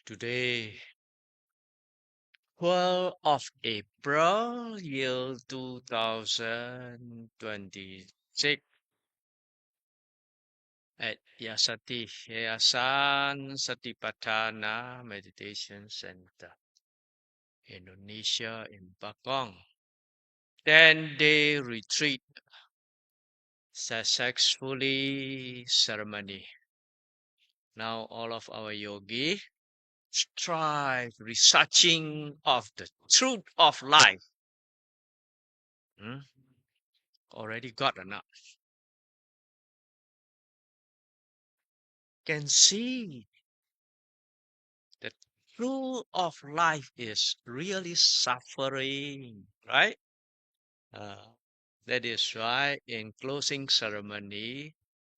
Today, 12th of April, year 2026 at Yayasan Satipatthana Meditation Center, Indonesia in Bakong. 10-day retreat successfully ceremony. Now all of our yogi strive researching of the truth of life. Already got enough. Can see the truth of life is really suffering, right? Uh, that is why in closing ceremony,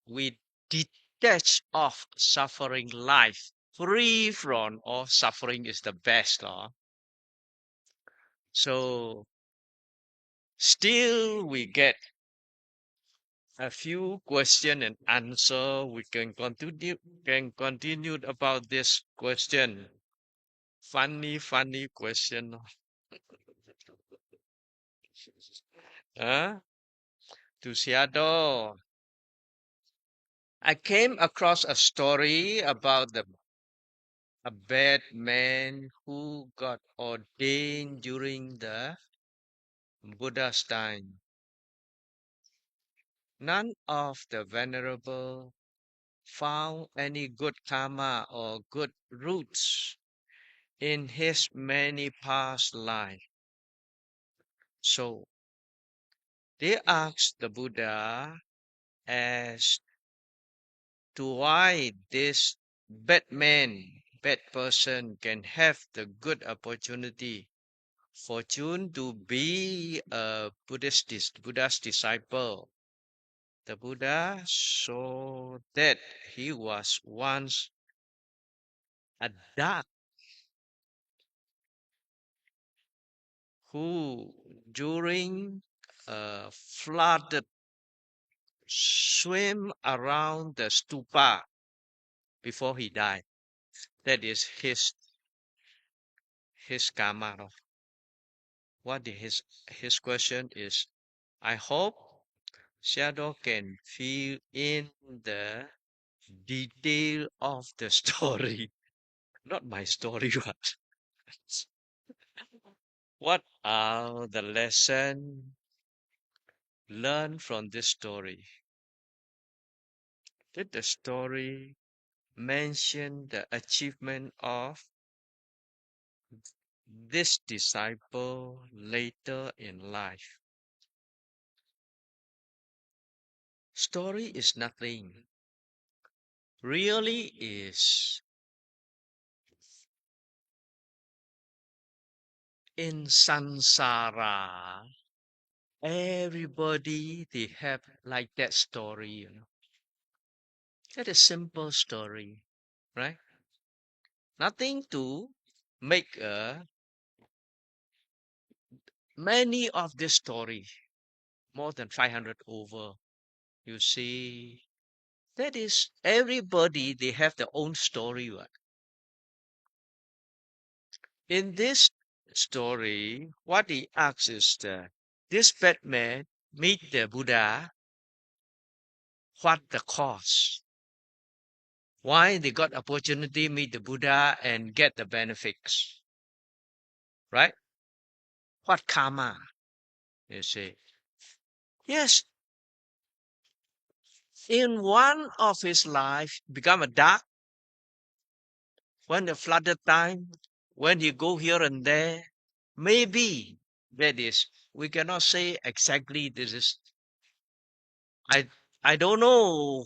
we detach of suffering life, free from all suffering is the best law. So still we get a few question and answer. We can continue about this question. Funny question. Huh? To Seattle. I came across a story about a bad man who got ordained during the Buddha's time. None of the venerable found any good karma or good roots in his many past life. So they asked the Buddha as to why this bad man, bad person can have the good opportunity, fortune to be a Buddha's disciple. The Buddha saw that he was once a duck who, during a flooded, swim around the stupa before he died. That is his karma. No? What his question is, I hope Shadow can fill in the detail of the story. Not my story, but what are the lessons learned from this story? Did the story mention the achievement of this disciple later in life? Story is nothing. Really is in samsara. Everybody they have like that story. That is simple story, right? Nothing to make many of this story, more than 500 over. You see, that is everybody they have their own story. Right? In this story, what he asks is this bad man meet the Buddha. What the cause? Why they got opportunity meet the Buddha and get the benefits? Right? What karma? You see. Yes, in one of his life, become a duck when the flooded time, when he go here and there. Maybe that is. We cannot say exactly this is. I I don't know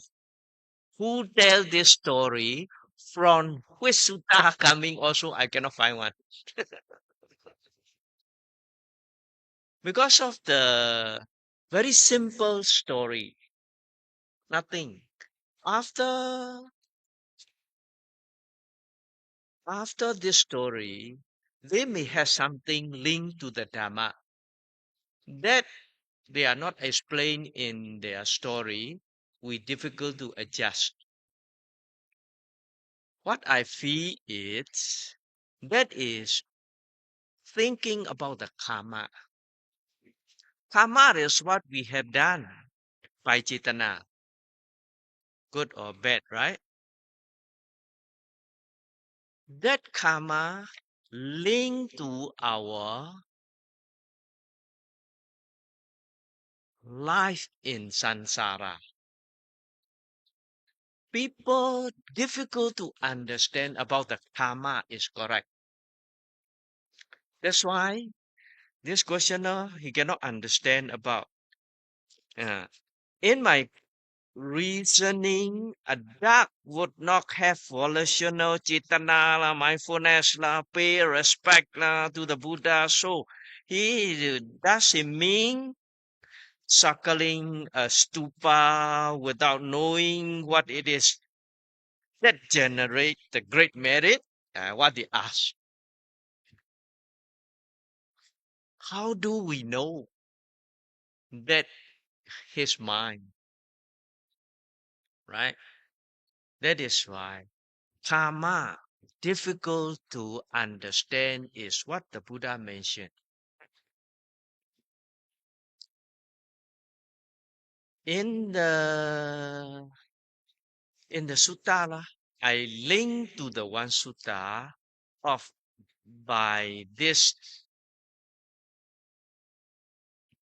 who tell this story from which sutta coming. Also, I cannot find one because of the very simple story. Nothing. After after this story, they may have something linked to the Dharma that they are not explained in their story. We difficult to adjust. What I feel is that is thinking about the karma. Karma is what we have done by Chitana, good or bad, right? That karma linked to our life in samsara. People difficult to understand about the karma is correct. That's why this questioner he cannot understand about. Uh, in my reasoning, a duck would not have volitional citana, la, mindfulness, la, pay respect la, to the Buddha. So he does it mean suckling a stupa without knowing what it is that generate the great merit? What they ask. How do we know that his mind, right? That is why karma difficult to understand is what the Buddha mentioned. In the sutta, I link to the one sutta of by this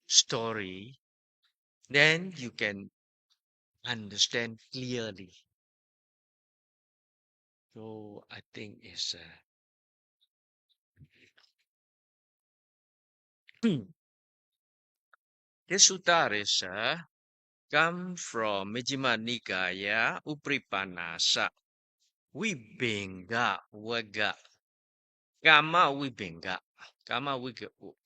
story, then you can understand clearly. So I think it's this sutta is come from Majjhima Nikaya Upripanasa Vibhenga Vaga Kamma Vibhenga. Kamma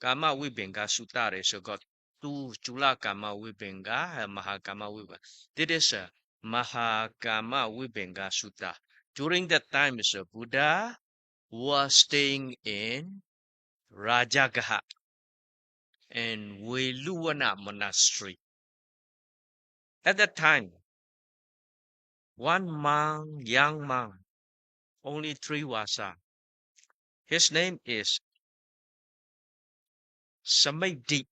Vibhenga Sutta is got two Chula Kamma Vibhenga and Mahakama Vibhenga. This is a Mahakama Vibhenga Sutta. During that time, is a Buddha was staying in Rajagaha and Veluwana monastery. At that time, one monk, young monk, only 3 wasa. His name is Samadhi.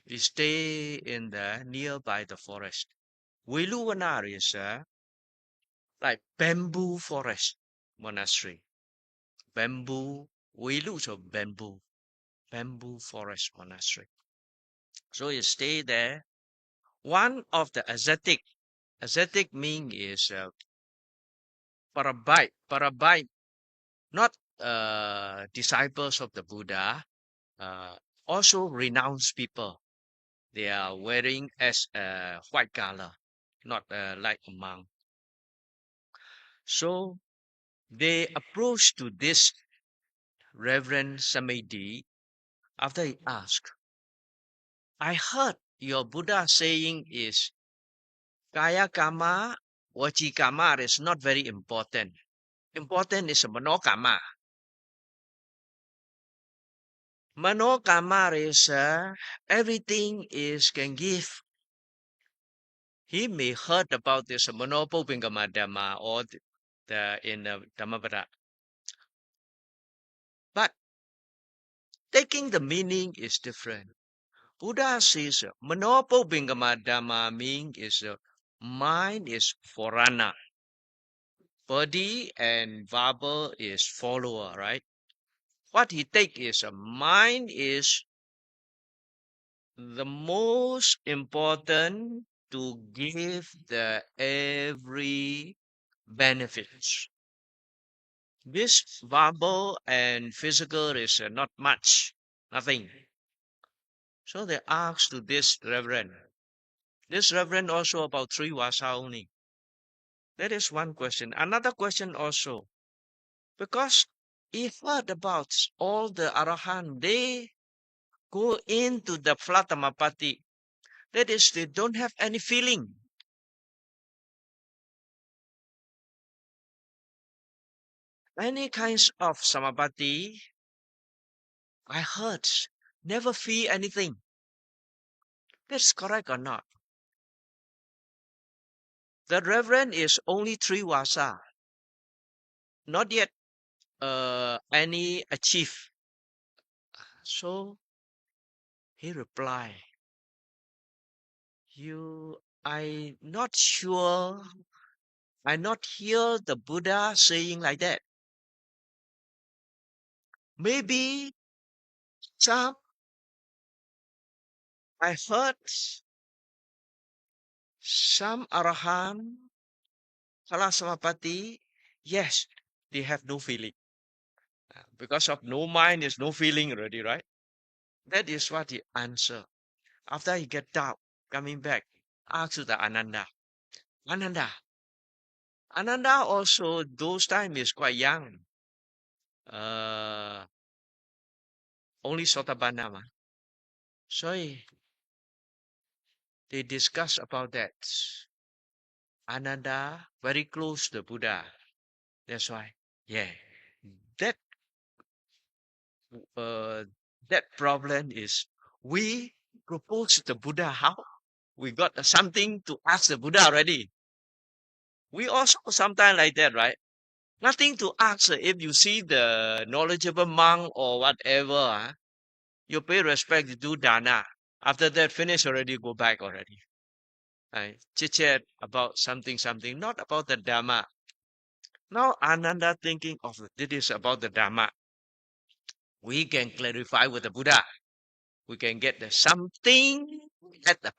He stay in the nearby the forest. Veluwana is like bamboo forest monastery. Bamboo, Velu so bamboo forest monastery. So he stay there. One of the ascetic meaning is parabite, not disciples of the Buddha, uh, also renounced people. They are wearing as a white color, not like a monk. So they approach to this Reverend Samadhi after he asked, I heard your Buddha saying is kaya karma, wachi karma is not very important. Important is mano karma. Mano karma is everything is can give. He may heard about this Manopo Bingamadama or in the Dhammapada. But taking the meaning is different. Buddha says Manopo Bingamadama meaning is mind is forana. Body and verbal is follower, right? What he take is mind is the most important to give the every benefits. This verbal and physical is not much, nothing. So they asked to this reverend. This reverend also about 3 wasa only. That is one question. Another question also, because he heard about all the arahant, they go into the flatamapati. That is, they don't have any feeling. Many kinds of samapati, I heard, never feel anything. That's correct or not? The reverend is only 3 wasa. not yet any achieve. So he replied, I not sure. I not hear the Buddha saying like that. Maybe some I heard some Arahant, Kalasamapati, yes, they have no feeling. Because of no mind is no feeling already, right? That is what he answered. After he get doubt, coming back, ask to the Ananda. Ananda. Ananda also, those time is quite young. Uh, only Sotapanna. So they discuss about that. Ananda very close to the Buddha. That's why, yeah, that uh, that problem is we propose to the Buddha how we got something to ask the Buddha already. We also sometimes like that, right? Nothing to ask. If you see the knowledgeable monk or whatever, you pay respect, you do dana. After that, finish already, go back already. Right? Chit chat about something, not about the Dharma. Now Ananda thinking of this is about the Dharma. We can clarify with the Buddha. We can get the something at the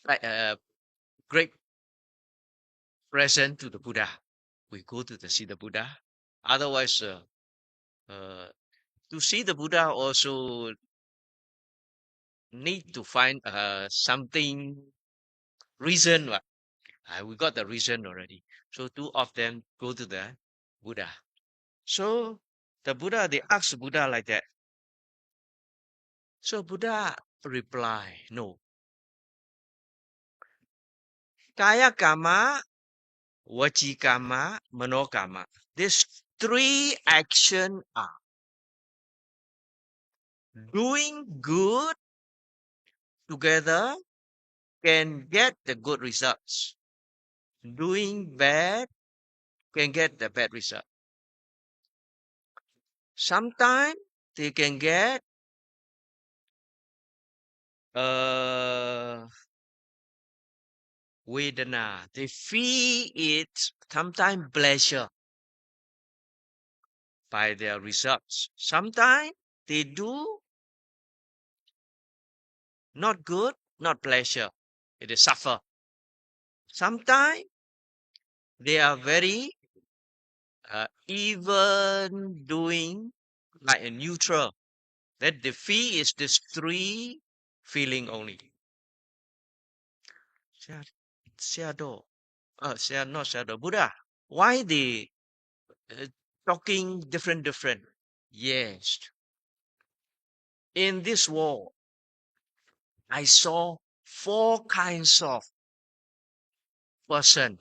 like a great present to the Buddha. We go to see the Buddha. Otherwise, uh, to see the Buddha also need to find something reason. What? We got the reason already. So two of them go to the Buddha. So the Buddha, they ask the Buddha like that. So Buddha reply, no. Kaya Kamma, Vaci Kamma, Mano Kamma. These three action are doing good together can get the good results. Doing bad can get the bad result. Sometimes they can get uh Vedana. They feel it sometimes pleasure by their results. Sometimes they do not good, not pleasure. It is suffer. Sometimes they are very even doing like a neutral. That the fee is this three feeling only. Shadow. Not shadow. Buddha. Why they uh, talking different? Yes. In this world, I saw four kinds of person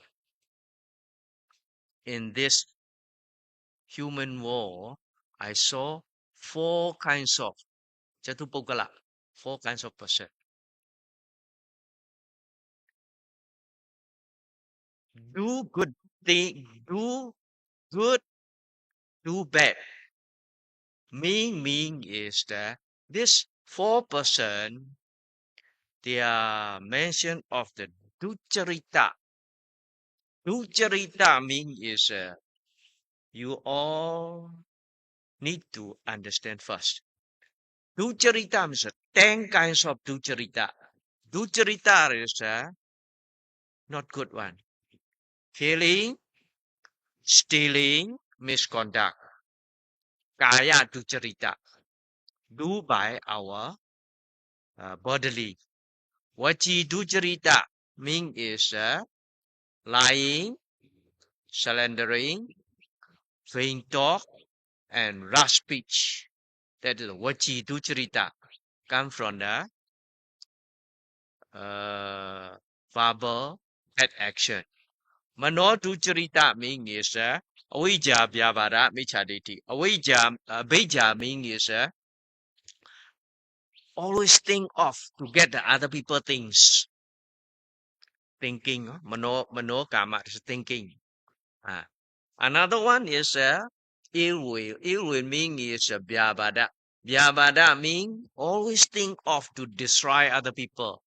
in this human world. I saw four kinds of Chatupogala, four kinds of person. Do good thing, do good, do bad. Meaning is that this four person, they are mentioned of the Ducharita. Ducharita mean is you all need to understand first. Ducharita means 10 kinds of ducharita. Ducharita is not good one. Killing, stealing, misconduct. Kaya ducharita. Do by our bodily. Vaci ducharita mean is lying, slandering, vain talk, and rash speech. That is vaci ducharita. Come from the verbal bad action. Mano ducharita mean is avijja vyavara michaditi. Avijja, bija mean is always think of to get the other people things. Thinking, mano kama is thinking. Another one is ill will. Ill will mean is vyabada. Vyabada mean always think of to destroy other people.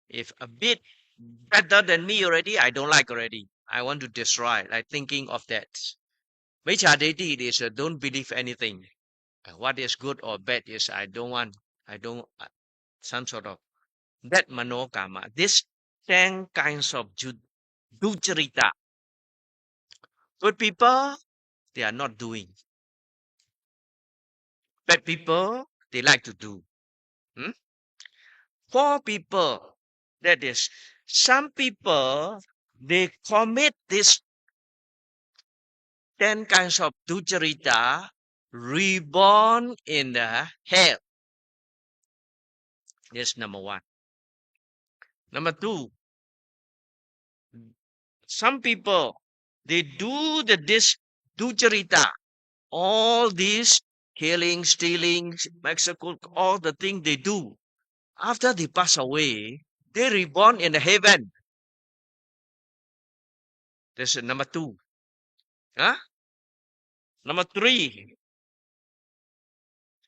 If a bit better than me already, I don't like already. I want to destroy, like thinking of that. Mechadeti is don't believe anything. What is good or bad is I don't, some sort of that manokama. This 10 kinds of dujarita. Good people, they are not doing. Bad people, they like to do. Hmm? Poor people, that is, some people, they commit this 10 kinds of dujarita, reborn in the hell. That's number one. Number two, some people, they do this dujarita, all these killing, stealing, Mexico, all the things they do. After they pass away, they reborn in the heaven. That's number two. Huh? Number three,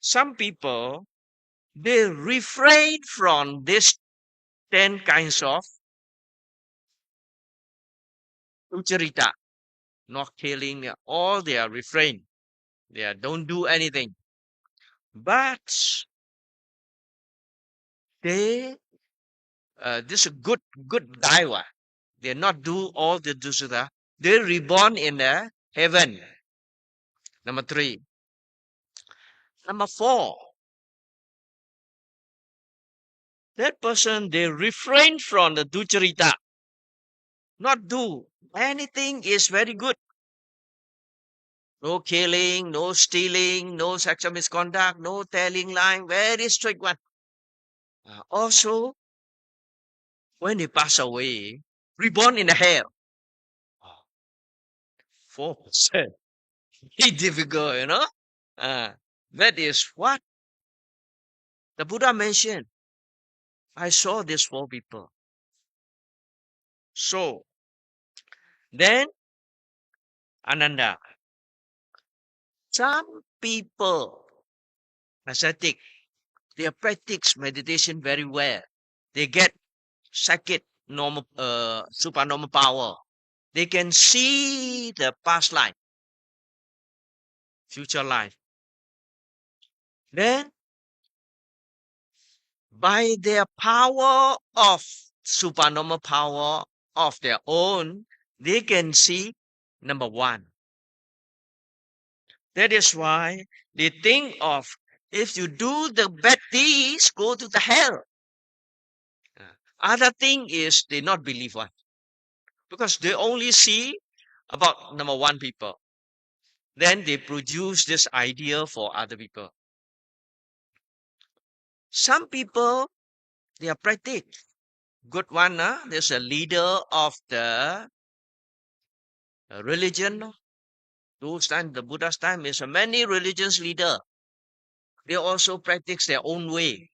some people, they refrain from this 10 kinds of sucharita, not killing, all they are refrain. Don't do anything. But they, this is good daiwa. They not do all the dusura. They reborn in the heaven. Number three. Number four, that person, they refrain from the ducharita. Not do anything is very good. No killing, no stealing, no sexual misconduct, no telling lying. Very strict one. Also, when they pass away, reborn in the hell. 4%. Very difficult, you know. That is what the Buddha mentioned. I saw these four people. So then, Ananda, some people, ascetic, they practice meditation very well. They get psychic normal, supernormal power. They can see the past life, future life. Then, by their power of supernormal power of their own, they can see number one. That is why they think of if you do the bad deeds, go to the hell. Other thing is they not believe one because they only see about number one people. Then they produce this idea for other people. Some people they are practice good one. There's a leader of the religion. Those time, the Buddha's time is a many religions leader. They also practice their own way.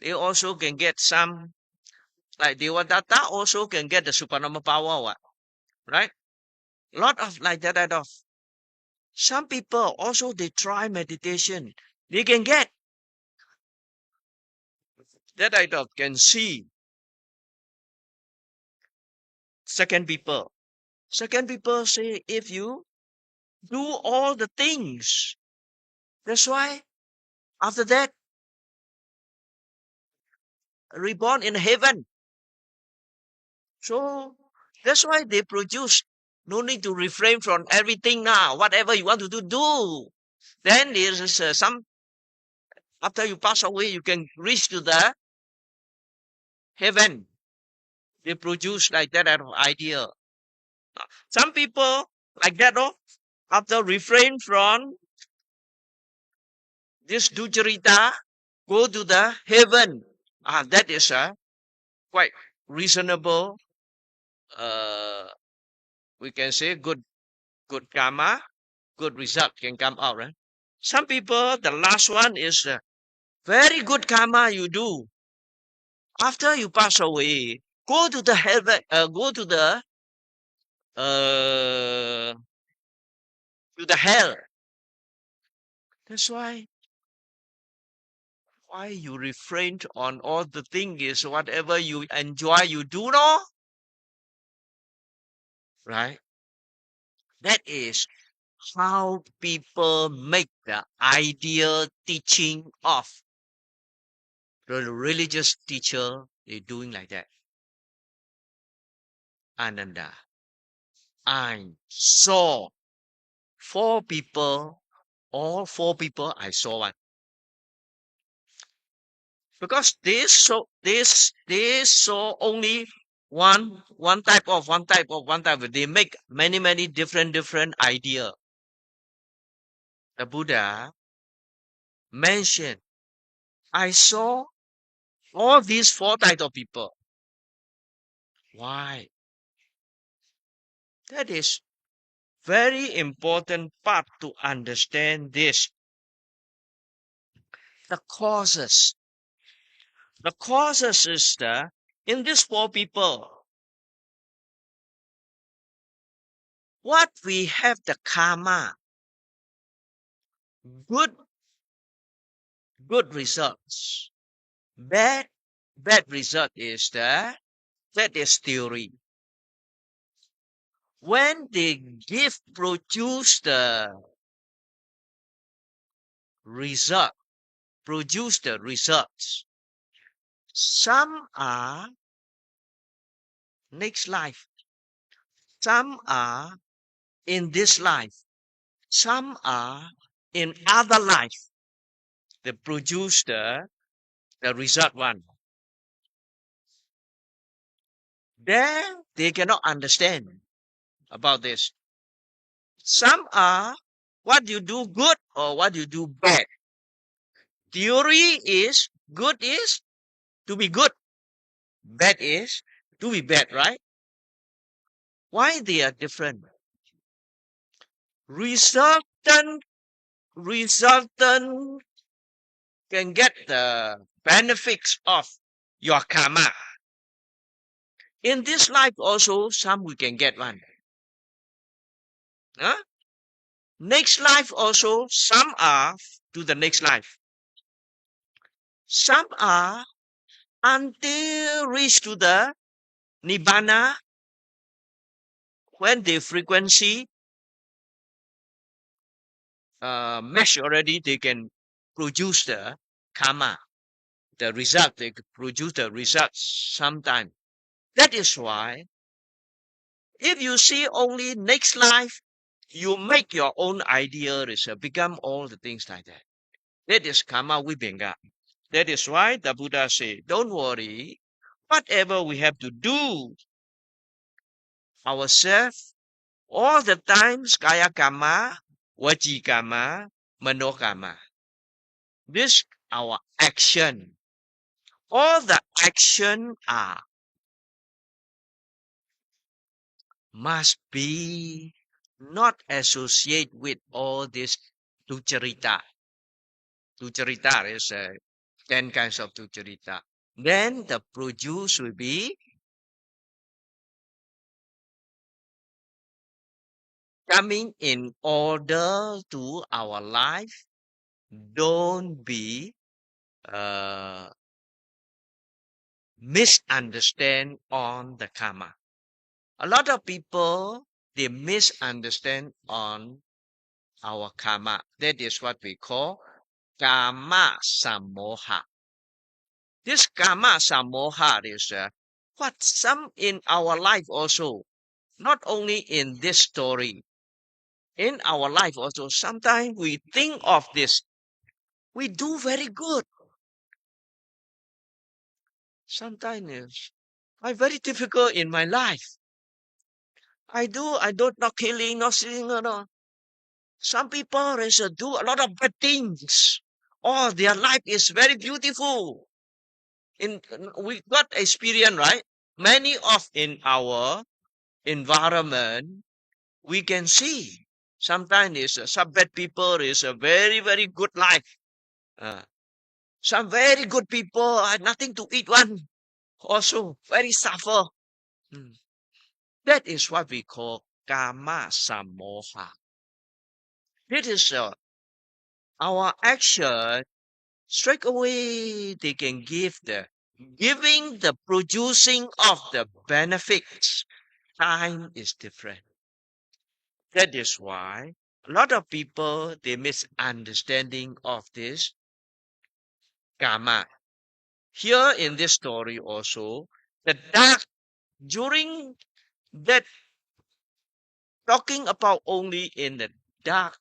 They also can get some like Devadatta also can get the supernormal power, what? Right? Lot of like that, that of some people also they try meditation. They can get that I of can see. Second people. Second people say if you do all the things, that's why after that reborn in heaven. So that's why they produce. No need to refrain from everything now. Whatever you want to do, do. Then there is some after you pass away, you can reach to the heaven. They produce like that kind of idea. Some people like that, oh, after refrain from this dujarita, go to the heaven. That is a quite reasonable. Uh, we can say good karma, good result can come out. Right? Some people, the last one is very good karma you do after you pass away. Go to the heaven. Go to the uh to the hell. That's why you refrain on all the things is whatever you enjoy, you do, no? Right? That is how people make the ideal teaching of the religious teacher. They're doing like that. Ananda. I saw four people, all four people I saw one. Because they saw only one type of they make many different idea. The Buddha mentioned, I saw all these four types of people. Why? That is very important part to understand this. The causes. The causes is in these four people, what we have the karma, good good results. Bad result is that is theory. When they produce result, produce the results, some are next life, some are in this life, some are in other life. They produce the result one. Then they cannot understand about this. Some are what you do good or what you do bad. Theory is good is to be good, bad is to be bad, right? Why they are different? Resultant, resultant can get the benefits of your karma. In this life also, some we can get one. Huh? Next life also, some are to the next life. Some are until reach to the nibbana when the frequency match already, they can produce the karma, the result. They could produce the results sometime. That is why if you see only next life, you make your own idea, become all the things like that. That is karma vibhanga. That is why the Buddha said, don't worry, whatever we have to do ourselves all the times, kaya karma, vaci karma, mano karma. This our action. All the action are must be not associate with all this tucerita. Tucerita is 10 kinds of tucerita. Then the produce will be coming in order to our life. Don't be uh, misunderstand on the karma. A lot of people they misunderstand on our karma. That is what we call Kamma Samoha. This Kamma Samoha is what some in our life also, not only in this story, in our life also, sometimes we think of this, we do very good. Sometimes I very difficult in my life. I don't not killing, not stealing, no. Some people is do a lot of bad things. Oh, their life is very beautiful. We got experience, right? Many of in our environment, we can see. Sometimes is some bad people is a very good life. Uh, some very good people are nothing to eat one. Also very suffer. Mm. That is what we call Kama Samoha. It is our action straight away they can give the giving the producing of the benefits. Time is different. That is why a lot of people they misunderstanding of this karma. Here in this story also, the dark during that talking about only in the dark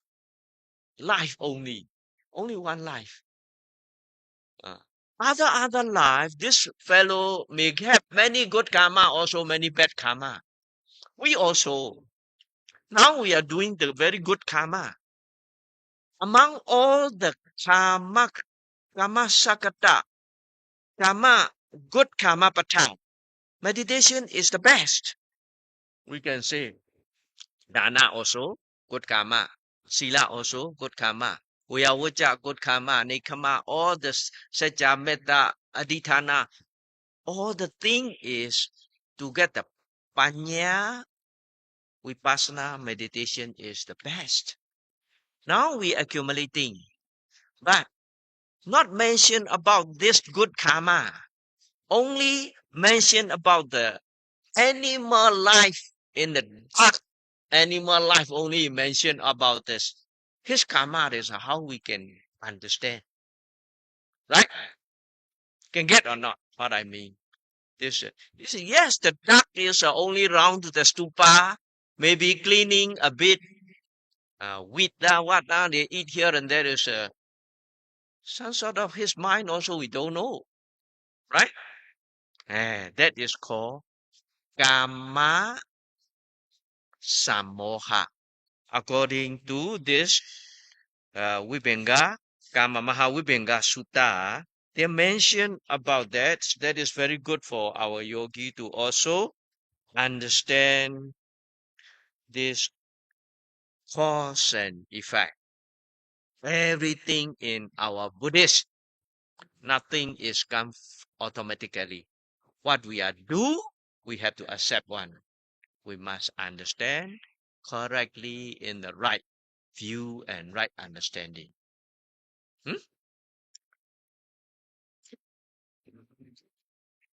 life only one life. Uh, other life, this fellow may have many good karma, also many bad karma. We also now we are doing the very good karma. Among all the karma sakata, karma, good karma pata, meditation is the best. We can say dana also good karma, sila also good karma, uyawaja good karma, nekama, all the saja metta, aditana, all the thing is to get the panya vipassana meditation is the best. Now we accumulating, but not mention about this good karma. Only mention about the animal life in the dark animal life. Only mention about this. His karma is how we can understand, right? Can get or not? What I mean. This yes, the duck is only round the stupa, maybe cleaning a bit, wheat what they eat here and there is some sort of his mind also we don't know, right? And that is called Kamma Samoha. According to this Vibhenga, Kama Mahavibhenga Sutta, they mention about that. That is very good for our yogi to also understand this cause and effect. Everything in our Buddhist, nothing is come automatically. What we are do, we have to accept one. We must understand correctly in the right view and right understanding. Hmm?